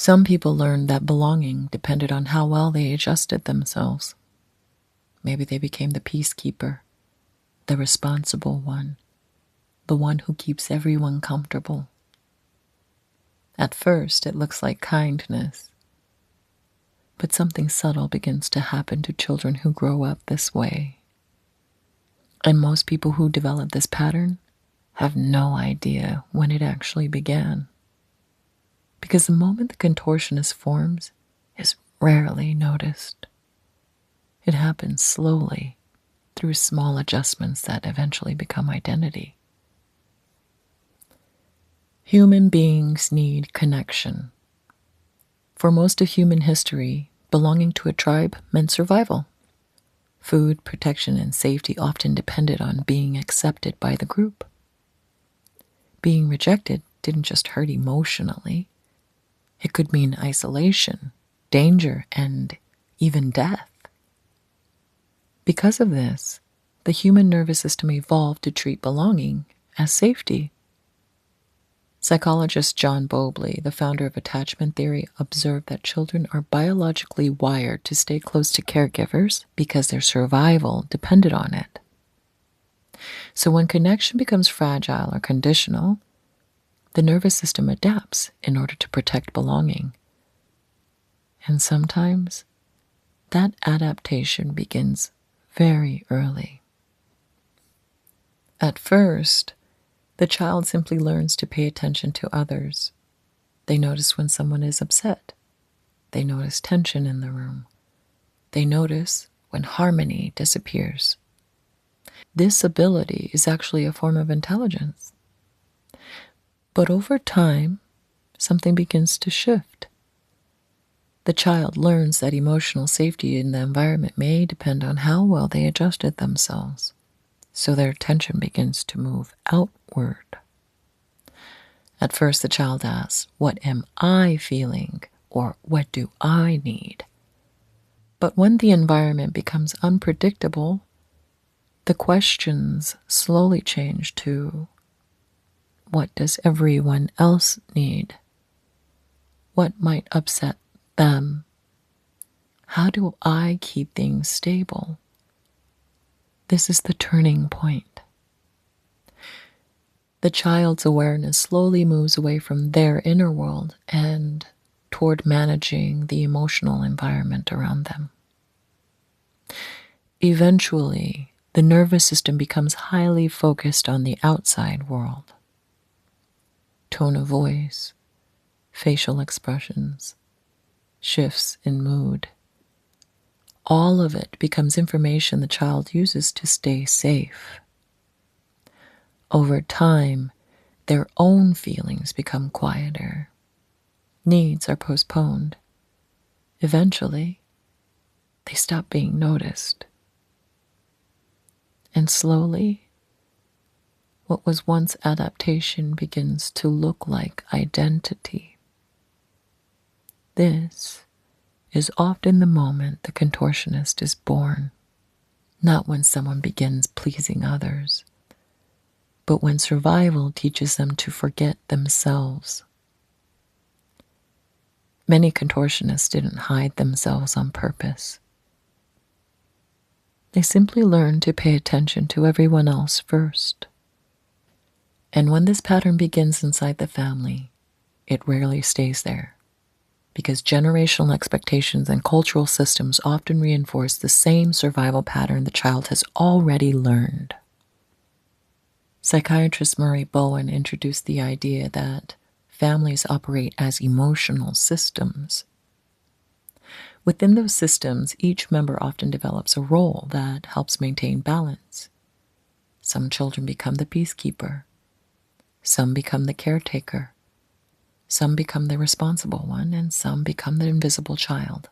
Some people learned that belonging depended on how well they adjusted themselves. Maybe they became the peacekeeper, the responsible one, the one who keeps everyone comfortable. At first, it looks like kindness, but something subtle begins to happen to children who grow up this way. And most people who develop this pattern have no idea when it actually began. Because the moment the contortionist forms is rarely noticed. It happens slowly through small adjustments that eventually become identity. Human beings need connection. For most of human history, belonging to a tribe meant survival. Food, protection, and safety often depended on being accepted by the group. Being rejected didn't just hurt emotionally. It could mean isolation, danger, and even death. Because of this, the human nervous system evolved to treat belonging as safety. Psychologist John Bowlby, the founder of attachment theory, observed that children are biologically wired to stay close to caregivers because their survival depended on it. So when connection becomes fragile or conditional, the nervous system adapts in order to protect belonging. And sometimes that adaptation begins very early. At first, the child simply learns to pay attention to others. They notice when someone is upset. They notice tension in the room. They notice when harmony disappears. This ability is actually a form of intelligence. But over time, something begins to shift. The child learns that emotional safety in the environment may depend on how well they adjusted themselves, so their attention begins to move outward. At first, the child asks, "What am I feeling?" or "What do I need?" But when the environment becomes unpredictable, the questions slowly change to, "What does everyone else need? What might upset them? How do I keep things stable?" This is the turning point. The child's awareness slowly moves away from their inner world and toward managing the emotional environment around them. Eventually, the nervous system becomes highly focused on the outside world. Tone of voice, facial expressions, shifts in mood. All of it becomes information the child uses to stay safe. Over time, their own feelings become quieter. Needs are postponed. Eventually, they stop being noticed. And slowly, what was once adaptation begins to look like identity. This is often the moment the contortionist is born, not when someone begins pleasing others, but when survival teaches them to forget themselves. Many contortionists didn't hide themselves on purpose. They simply learned to pay attention to everyone else first. And when this pattern begins inside the family, it rarely stays there, because generational expectations and cultural systems often reinforce the same survival pattern the child has already learned. Psychiatrist Murray Bowen introduced the idea that families operate as emotional systems. Within those systems, each member often develops a role that helps maintain balance. Some children become the peacekeeper. Some become the caretaker. Some become the responsible one, and some become the invisible child.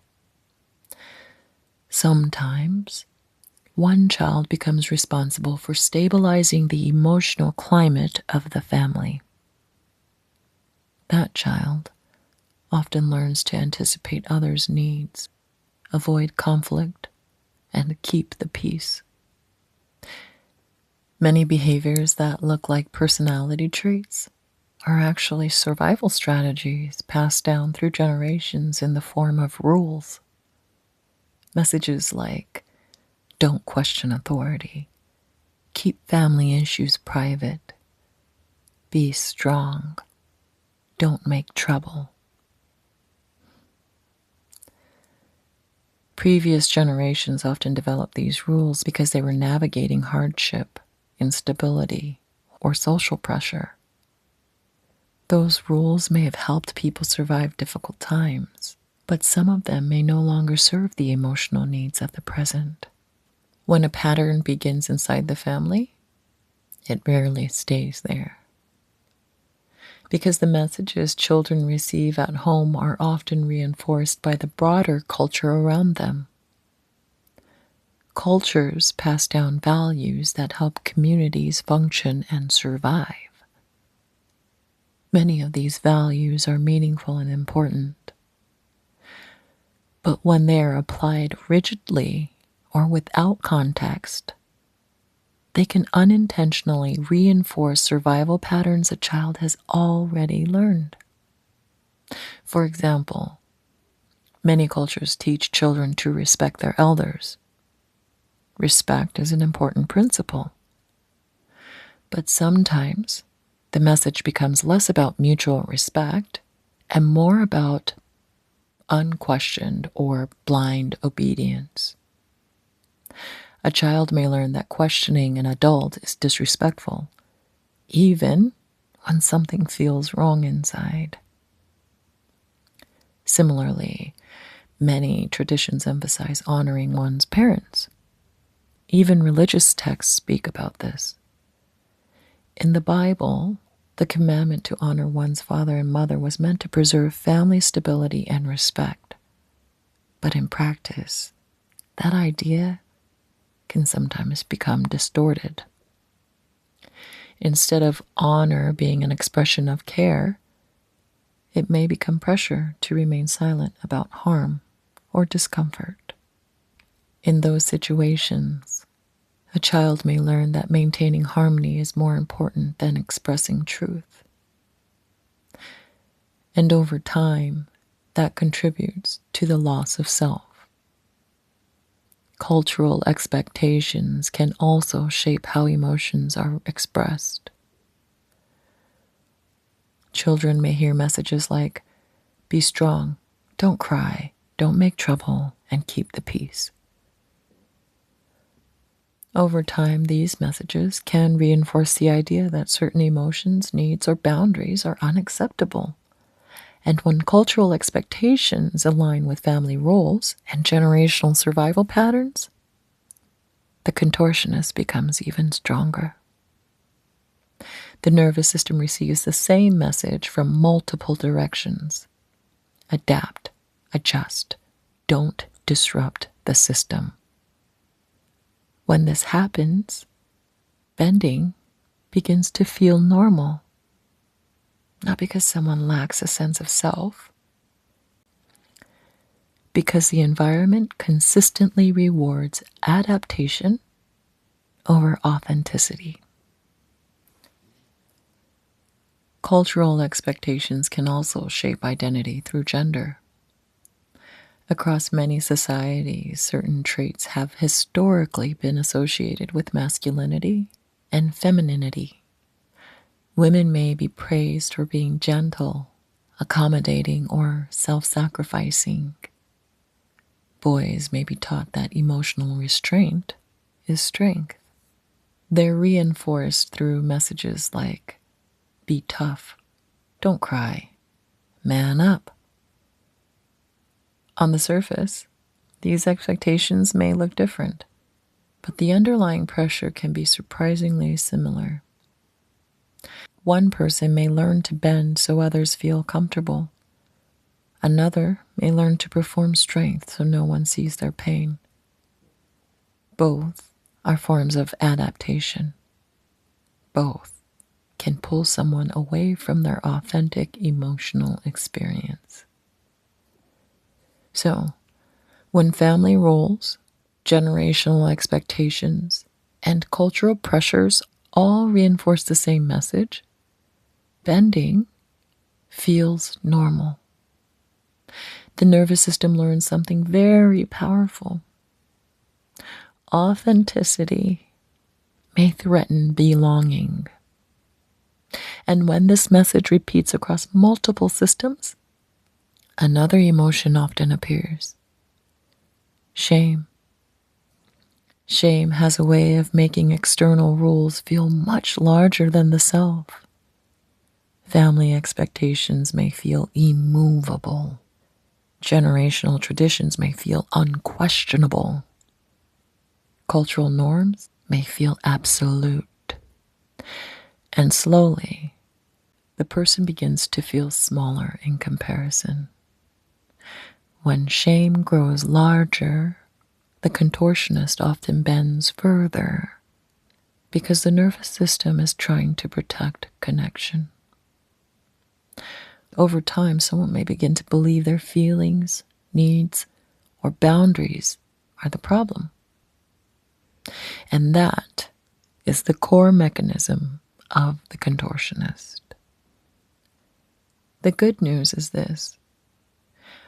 Sometimes, one child becomes responsible for stabilizing the emotional climate of the family. That child often learns to anticipate others' needs, avoid conflict, and keep the peace. Many behaviors that look like personality traits are actually survival strategies passed down through generations in the form of rules. Messages like, don't question authority, keep family issues private, be strong, don't make trouble. Previous generations often developed these rules because they were navigating hardship, instability, or social pressure. Those rules may have helped people survive difficult times, but some of them may no longer serve the emotional needs of the present. When a pattern begins inside the family, it rarely stays there. Because the messages children receive at home are often reinforced by the broader culture around them. Cultures pass down values that help communities function and survive. Many of these values are meaningful and important, but when they are applied rigidly or without context, they can unintentionally reinforce survival patterns a child has already learned. For example, many cultures teach children to respect their elders. Respect is an important principle. But sometimes the message becomes less about mutual respect and more about unquestioned or blind obedience. A child may learn that questioning an adult is disrespectful, even when something feels wrong inside. Similarly, many traditions emphasize honoring one's parents. Even religious texts speak about this. In the Bible, the commandment to honor one's father and mother was meant to preserve family stability and respect. But in practice, that idea can sometimes become distorted. Instead of honor being an expression of care, it may become pressure to remain silent about harm or discomfort. In those situations, a child may learn that maintaining harmony is more important than expressing truth. And over time, that contributes to the loss of self. Cultural expectations can also shape how emotions are expressed. Children may hear messages like, be strong, don't cry, don't make trouble, and keep the peace. Over time, these messages can reinforce the idea that certain emotions, needs, or boundaries are unacceptable. And when cultural expectations align with family roles and generational survival patterns, the contortionist becomes even stronger. The nervous system receives the same message from multiple directions. Adapt, adjust, don't disrupt the system. When this happens, bending begins to feel normal. Not because someone lacks a sense of self, because the environment consistently rewards adaptation over authenticity. Cultural expectations can also shape identity through gender. Across many societies, certain traits have historically been associated with masculinity and femininity. Women may be praised for being gentle, accommodating, or self-sacrificing. Boys may be taught that emotional restraint is strength. They're reinforced through messages like, be tough, don't cry, man up. On the surface, these expectations may look different, but the underlying pressure can be surprisingly similar. One person may learn to bend so others feel comfortable. Another may learn to perform strength so no one sees their pain. Both are forms of adaptation. Both can pull someone away from their authentic emotional experience. So, when family roles, generational expectations, and cultural pressures all reinforce the same message, bending feels normal. The nervous system learns something very powerful. Authenticity may threaten belonging. And when this message repeats across multiple systems, another emotion often appears. Shame. Shame has a way of making external rules feel much larger than the self. Family expectations may feel immovable. Generational traditions may feel unquestionable. Cultural norms may feel absolute. And slowly, the person begins to feel smaller in comparison. When shame grows larger, the contortionist often bends further because the nervous system is trying to protect connection. Over time, someone may begin to believe their feelings, needs, or boundaries are the problem. And that is the core mechanism of the contortionist. The good news is this.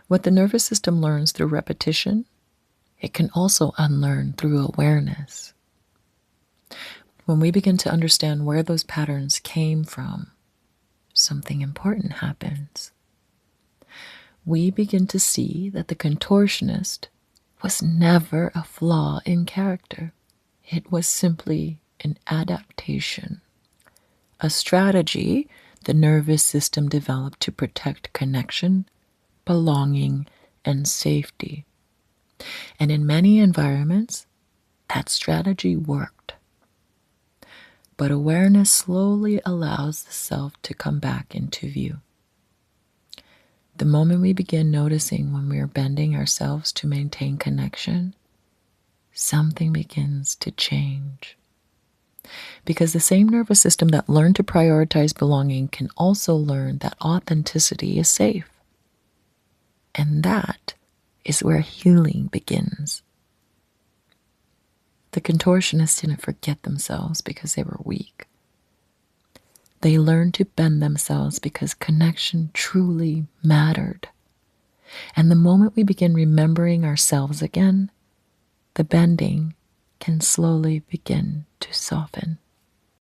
What the nervous system learns through repetition, it can also unlearn through awareness. When we begin to understand where those patterns came from, something important happens. We begin to see that the contortionist was never a flaw in character. It was simply an adaptation, a strategy the nervous system developed to protect connection, belonging, and safety. And in many environments, that strategy worked. But awareness slowly allows the self to come back into view. The moment we begin noticing when we are bending ourselves to maintain connection, something begins to change. Because the same nervous system that learned to prioritize belonging can also learn that authenticity is safe. And that is where healing begins. The contortionists didn't forget themselves because they were weak. They learned to bend themselves because connection truly mattered. And the moment we begin remembering ourselves again, the bending can slowly begin to soften.